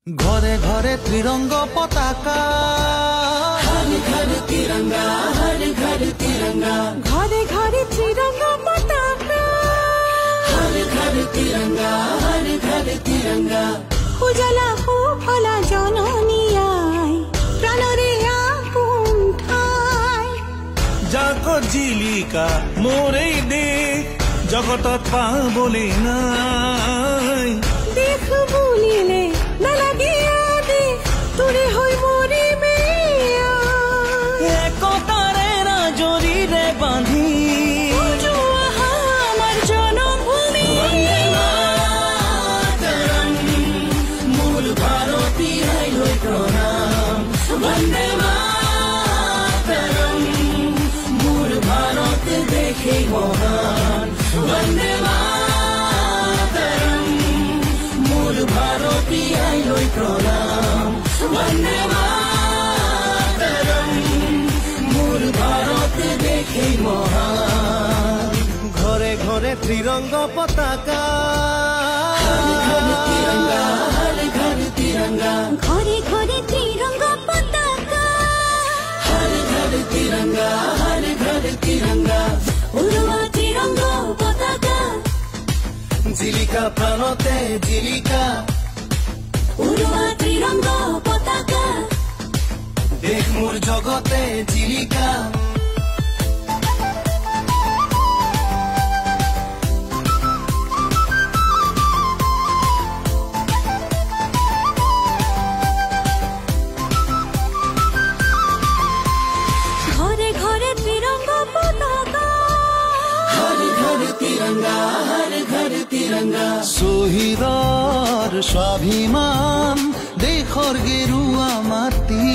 ঘরে ঘরে ত্রিরঙ্গ পতাকা, हर घर तिरंगा, हर घर तिरंगा, ঘরে ঘরে ত্রিরঙ্গ পতাকা, हर घर तिरंगा, हर घर तिरंगा। উজালা সুফলা জননী আই, প্রাণরে আপোন ঠাই। জাগো জিলিকা মোরে দেশ, জগতত পাবলে নাই। দেখ বুলিলে নালাগে আদেশ, তোৰে হৈ মৰিমে একতাৰে ৰাজৰীৰে বান্ধি, আমাৰ জনমভূমি। মূল ভাৰতী আইলৈ প্ৰণাম, বন্দে মাতৰম। মূল ভাৰত দেশে মহান, বন্দে মাতৰম। মূল ভাৰতী আইলৈ প্ৰণাম, বন্দে মাতৰম। মূল ভাৰত দেশে মহান। ঘরে ঘরে ত্রিরঙ্গ পতাকা, हर घर तिरंगा, हर घर तिरंगा, ঘরে ঘরে ত্রিরঙ্গ পতাকা, हर घर तिरंगा, हर घर तिरंगा। উড়োৱা ত্ৰিৰঙ্গ পতাকা, জিলিকা প্ৰাণতে জিলিকা, উড়োৱা ত্ৰিৰঙ্গ পতাকা। দেশ মোৰ জগতে জিলিকা। ঘৰে ঘৰে ত্ৰিৰঙ্গ পতাকা, हर घर तिरंगा, हर घर तिरंगा। শহীদৰ স্বাভিমান, দেশৰ গেৰুৱা মাটি।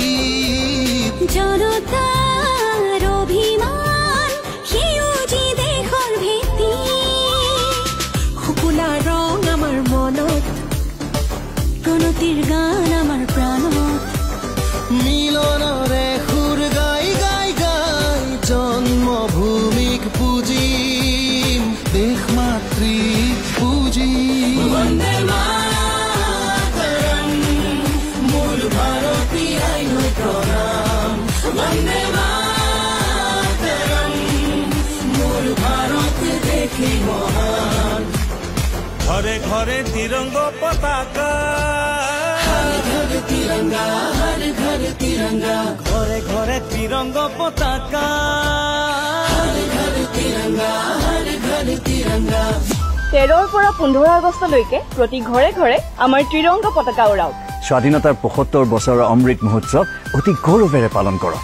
জনতাৰ অভিমান, সেউজী দেশৰ ভেটি। শুকুলা ৰং আমাৰ মনত, প্ৰণতিৰ গান আমাৰ প্ৰাণত। মিলনৰে সুৰ গাই গাই গাই, জন্মভূমিক পুজিম, দেশ মাতৃক পুজিম। বন্দে মাতৰম। মূল ভাৰতী আইলৈ প্ৰণাম, বন্দে মাতৰম। মূল ভাৰত দেশে মহান। ঘরে ঘরে ত্রিরঙ্গ পতাকা, हर घर तिरंगा, हर घर तिरंगा, ঘরে ঘরে ত্রিরঙ্গ পতাকা। हर घर तिरंगा, हर घर तिरंगा। 13 পৰা 15 আগষ্টলৈকে প্ৰতি ঘৰে ঘৰে আমাৰ ত্ৰিৰংগ পতাকা উৰাওক। স্বাধীনতাৰ 75 বছৰৰ অমৃত মহোৎসৱ অতি গৌৰৱেৰে পালন কৰক।